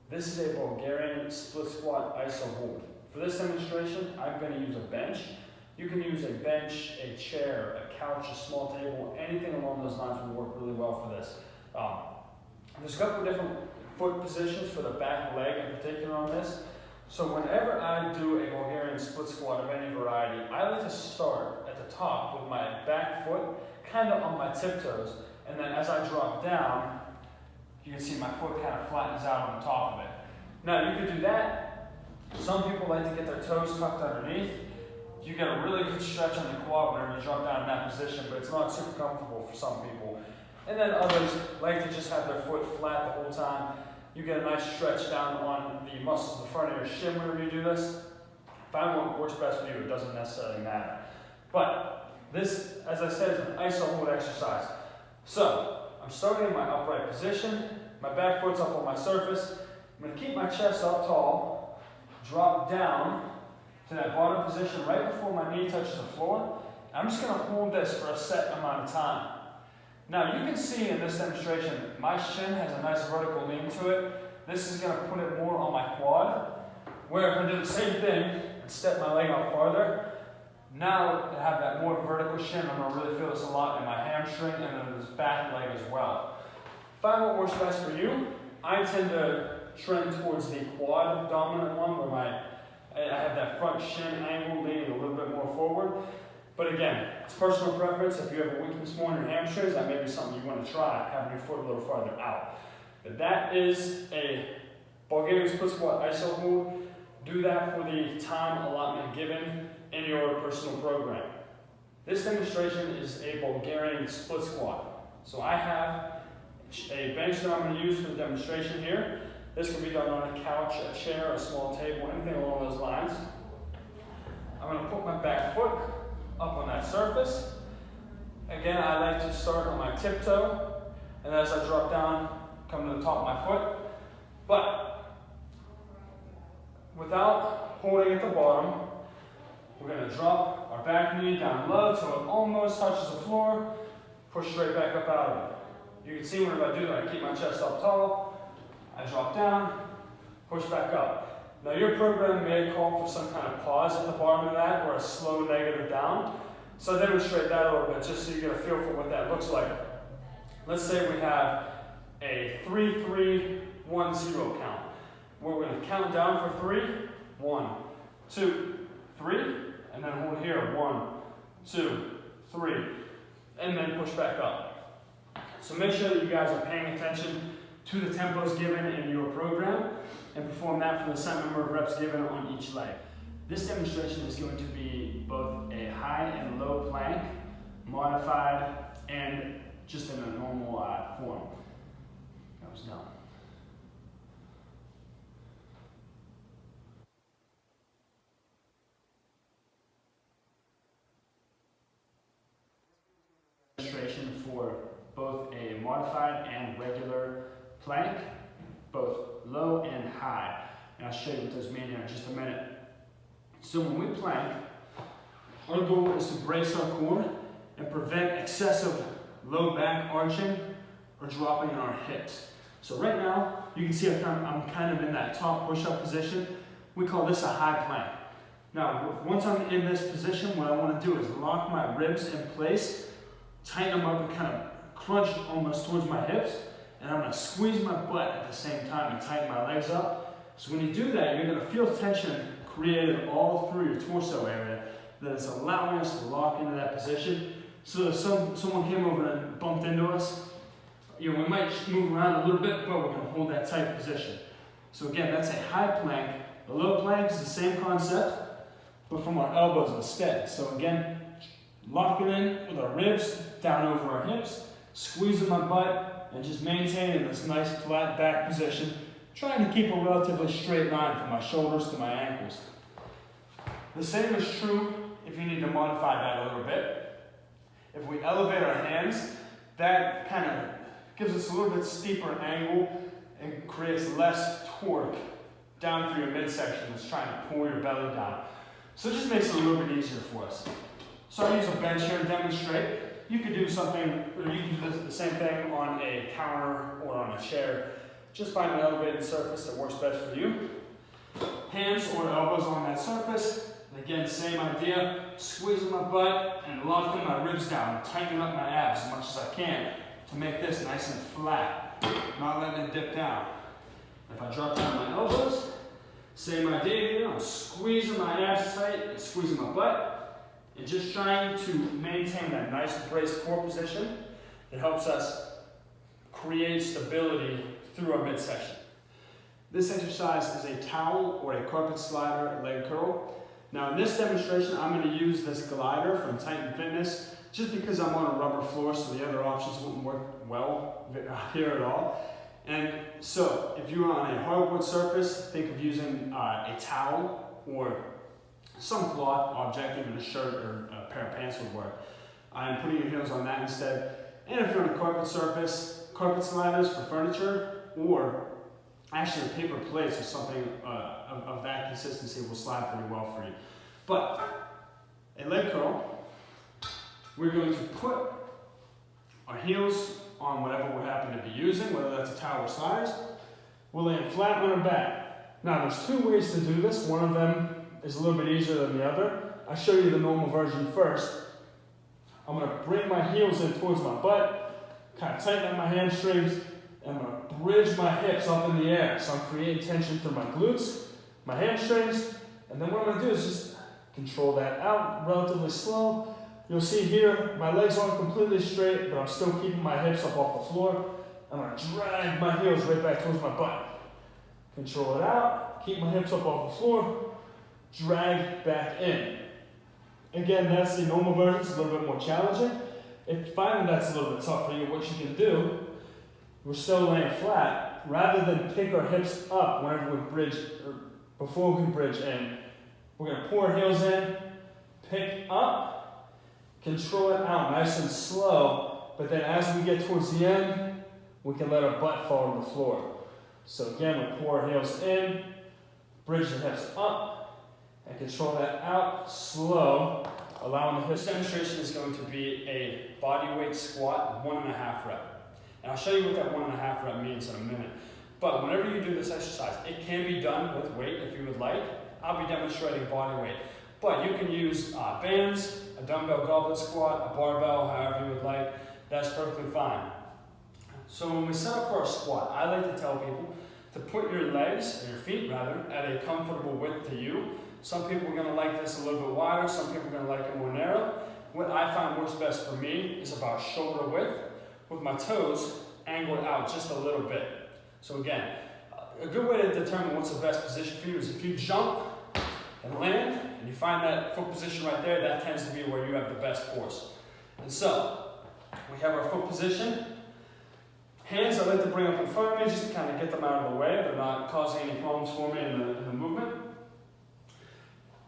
This is a Bulgarian split squat iso hold. For this demonstration, I'm going to use a bench. You can use a bench, a chair, a couch, a small table, anything along those lines will work really well for this. There's a couple of different foot positions for the back leg in particular on this. So whenever I do a Bulgarian split squat of any variety, I like to start at the top with my back foot kind of on my tiptoes, and then as I drop down, you can see my foot kind of flattens out on the top of it. Now you could do that. Some people like to get their toes tucked underneath. You get a really good stretch on the quad whenever you drop down in that position, but it's not super comfortable for some people. And then others like to just have their foot flat the whole time. You get a nice stretch down on the muscles in the front of your shin whenever you do this. Find what works best for you, it doesn't necessarily matter. But this, as I said, is an iso hold exercise. So, I'm starting in my upright position, my back foot's up on my surface. I'm going to keep my chest up tall, drop down to that bottom position right before my knee touches the floor. I'm just going to hold this for a set amount of time. Now you can see in this demonstration, my shin has a nice vertical lean to it. This is going to put it more on my quad. Where if I do the same thing and step my leg out farther, now I have that more vertical shin. I'm going to really feel this a lot in my hamstring and then this back leg as well. Find what works best for you. I tend to trend towards the quad dominant one where I have that front shin angle leaning a little bit more forward. But again, it's personal preference. If you have a weakness more in your hamstrings, that may be something you want to try, having your foot a little farther out. But that is a Bulgarian split squat iso hold. Do that for the time allotment given in your personal program. This demonstration is a Bulgarian split squat. So I have a bench that I'm going to use for the demonstration here. This can be done on a couch, a chair, a small table, anything along those lines. I'm going to put my back foot up on that surface. Again, I like to start on my tiptoe, and as I drop down, come to the top of my foot. But without holding at the bottom, we're going to drop our back knee down low till it almost touches the floor, push straight back up out of it. You can see whenever I do that, I keep my chest up tall, I drop down, push back up. Now your program may call for some kind of pause at the bottom of that or a slow negative down. So I'll demonstrate that a little bit just so you get a feel for what that looks like. Let's say we have a 3-3-1-0 count. Where we're going to count down for 3, 1, 2, 3, and then hold here, 1, 2, 3, and then push back up. So make sure that you guys are paying attention to the tempos given in your program and perform that for the set number of reps given on each leg. This demonstration is going to be both a high and low plank, modified, and just in a normal form. That was done. Demonstration for both a modified and regular plank, both low and high. And I'll show you what those mean here in just a minute. So when we plank, our goal is to brace our core and prevent excessive low back arching or dropping in our hips. So right now, you can see I'm kind of in that top push-up position. We call this a high plank. Now, once I'm in this position, what I want to do is lock my ribs in place, tighten them up and kind of crunch almost towards my hips, and I'm going to squeeze my butt at the same time and tighten my legs up. So when you do that, you're going to feel tension created all through your torso area that is allowing us to lock into that position. So if someone came over and bumped into us, we might move around a little bit, but we're going to hold that tight position. So again, that's a high plank. The low plank is the same concept, but from our elbows instead. So again, locking in with our ribs down over our hips, squeezing my butt, and just maintaining this nice flat back position, trying to keep a relatively straight line from my shoulders to my ankles. The same is true if you need to modify that a little bit. If we elevate our hands, that kind of gives us a little bit steeper angle and creates less torque down through your midsection that's trying to pull your belly down. So it just makes it a little bit easier for us. So I use a bench here to demonstrate. You could do something, or you can do the same thing on a counter or on a chair. Just find an elevated surface that works best for you. Hands or elbows on that surface. And again, same idea, squeezing my butt and locking my ribs down, tightening up my abs as much as I can to make this nice and flat, not letting it dip down. If I drop down my elbows, same idea here, I'm squeezing my abs tight and squeezing my butt and just trying to maintain that nice braced core position that helps us create stability through our midsection. This exercise is a towel or a carpet slider leg curl. Now in this demonstration, I'm going to use this glider from Titan Fitness just because I'm on a rubber floor, so the other options wouldn't work well here at all. And so if you're on a hardwood surface, think of using a towel or some cloth object, even a shirt or a pair of pants would work. And putting your heels on that instead. And if you're on a carpet surface, carpet sliders for furniture, or actually paper plates or something of that consistency will slide pretty well for you. But a leg curl, we're going to put our heels on whatever we happen to be using, whether that's a towel or sliders. We'll lay flat on our back. Now there's two ways to do this. One of them is a little bit easier than the other. I'll show you the normal version first. I'm going to bring my heels in towards my butt, kind of tighten up my hamstrings, and I'm going to bridge my hips up in the air. So I'm creating tension through my glutes, my hamstrings, and then what I'm going to do is just control that out relatively slow. You'll see here, my legs aren't completely straight, but I'm still keeping my hips up off the floor. I'm going to drag my heels right back towards my butt. Control it out, keep my hips up off the floor, drag back in. Again, that's the normal version, it's a little bit more challenging. If you find that's a little bit tough for you, what you can do, we're still laying flat, rather than pick our hips up whenever we bridge, or before we bridge in, we're going to pull our heels in, pick up, control it out nice and slow, but then as we get towards the end, we can let our butt fall on the floor. So again, we pull our heels in, bridge the hips up, and control that out slow, allowing the hips. This demonstration is going to be a body weight squat, 1.5 rep. And I'll show you what that 1.5 rep means in a minute. But whenever you do this exercise, it can be done with weight if you would like. I'll be demonstrating body weight. But you can use bands, a dumbbell goblet squat, a barbell, however you would like. That's perfectly fine. So when we set up for a squat, I like to tell people to put your legs, or your feet rather, at a comfortable width to you. Some people are going to like this a little bit wider, some people are going to like it more narrow. What I find works best for me is about shoulder width, with my toes angled out just a little bit. So again, a good way to determine what's the best position for you is if you jump and land, and you find that foot position right there, that tends to be where you have the best force. And so, we have our foot position. Hands I like to bring up in front of me just to kind of get them out of the way. They're not causing any problems for me in the movement.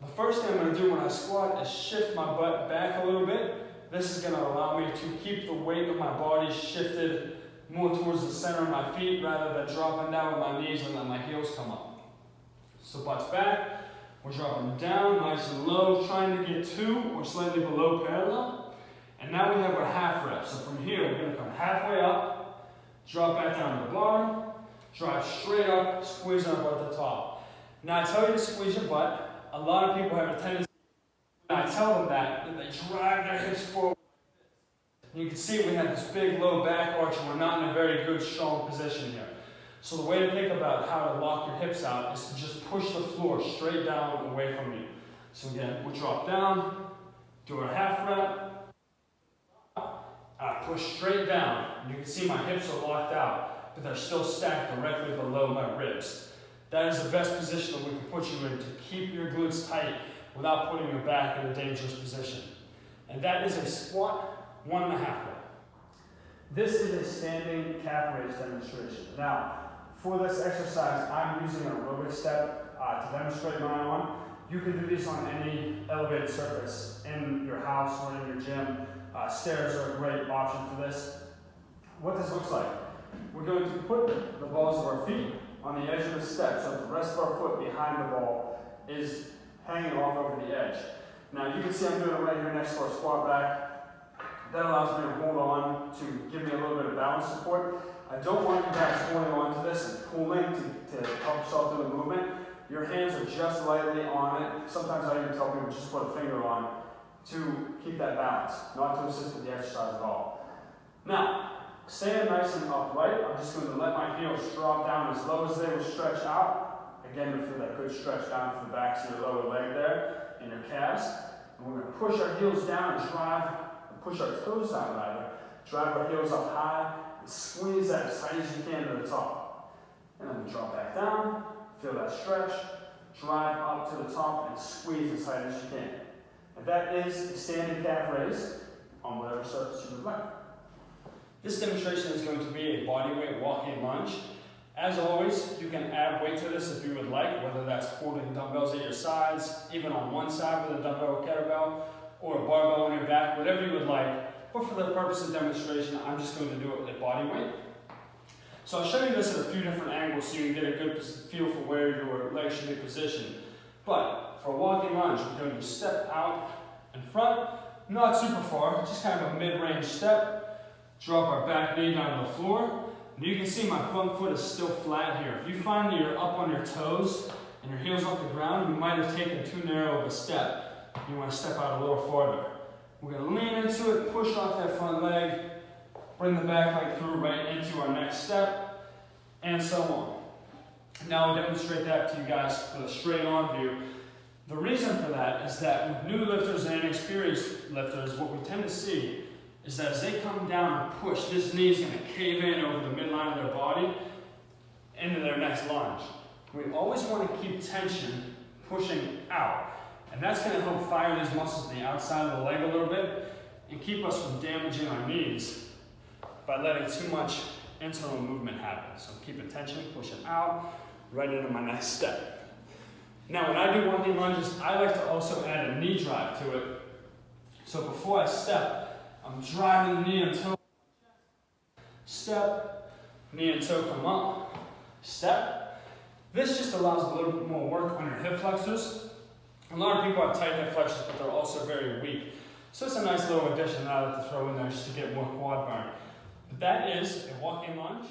The first thing I'm going to do when I squat is shift my butt back a little bit. This is going to allow me to keep the weight of my body shifted more towards the center of my feet rather than dropping down with my knees and let my heels come up. So butt's back. We're dropping down nice and low, trying to get to or slightly below parallel. And now we have our half rep. So from here, we're going to come halfway up, drop back down to the bottom, drive straight up, squeeze our butt at the top. Now I tell you to squeeze your butt. A lot of people have a tendency, when I tell them that, and they drive their hips forward. And you can see we have this big low back arch and we're not in a very good, strong position here. So the way to think about how to lock your hips out is to just push the floor straight down away from you. So again, we'll drop down, do our half rep, push straight down. And you can see my hips are locked out, but they're still stacked directly below my ribs. That is the best position that we can put you in to keep your glutes tight without putting your back in a dangerous position. And that is a squat, 1.5 rep. This is a standing calf raise demonstration. Now, for this exercise, I'm using an aerobic step to demonstrate mine on. You can do these on any elevated surface in your house or in your gym. Stairs are a great option for this. What this looks like, we're going to put the balls of our feet on the edge of the step so that the rest of our foot behind the ball is hanging off over the edge. Now you can see I'm doing it right here next to our squat rack. That allows me to hold on to give me a little bit of balance. balance support. I don't want you guys holding on to this and pulling to help yourself through the movement. Your hands are just lightly on it. Sometimes I even tell people just put a finger on to keep that balance, not to assist with the exercise at all. Now, stand nice and upright. I'm just going to let my heels drop down as low as they will stretch out. Again, you'll feel that good stretch down from the backs of your lower leg there and your calves. And we're going to push our heels down and push our toes down rather. Drive our heels up high and squeeze that as tight as you can to the top. And then we drop back down, feel that stretch, drive up to the top and squeeze as tight as you can. And that is a standing calf raise on whatever surface you would like. This demonstration is going to be a bodyweight walking lunge. As always, you can add weight to this if you would like, whether that's holding dumbbells at your sides, even on one side with a dumbbell or kettlebell, or a barbell on your back, whatever you would like. But for the purpose of demonstration, I'm just going to do it with a body weight. So I'll show you this at a few different angles so you can get a good feel for where your legs should be positioned. But for a walking lunge, we're going to step out in front, not super far, just kind of a mid-range step. Drop our back knee down to the floor. And you can see my front foot is still flat here. If you find that you're up on your toes and your heels off the ground, you might have taken too narrow of a step. You want to step out a little farther. We're going to lean into it, push off that front leg, bring the back leg through right into our next step, and so on. Now I'll demonstrate that to you guys with a straight on view. The reason for that is that with new lifters and inexperienced lifters, what we tend to see is that as they come down and push, this knee is going to cave in over the midline of their body into their next lunge. We always want to keep tension pushing out. And that's going to help fire these muscles on the outside of the leg a little bit and keep us from damaging our knees by letting too much internal movement happen. So keep tension, pushing out, right into my next step. Now when I do walking lunges, I like to also add a knee drive to it. So before I step, I'm driving the knee and toe. Step, knee and toe come up, step. This just allows a little bit more work on your hip flexors. A lot of people have tight hip flexors, but they're also very weak. So it's a nice little addition that I like to throw in there just to get more quad burn. But that is a walking lunge.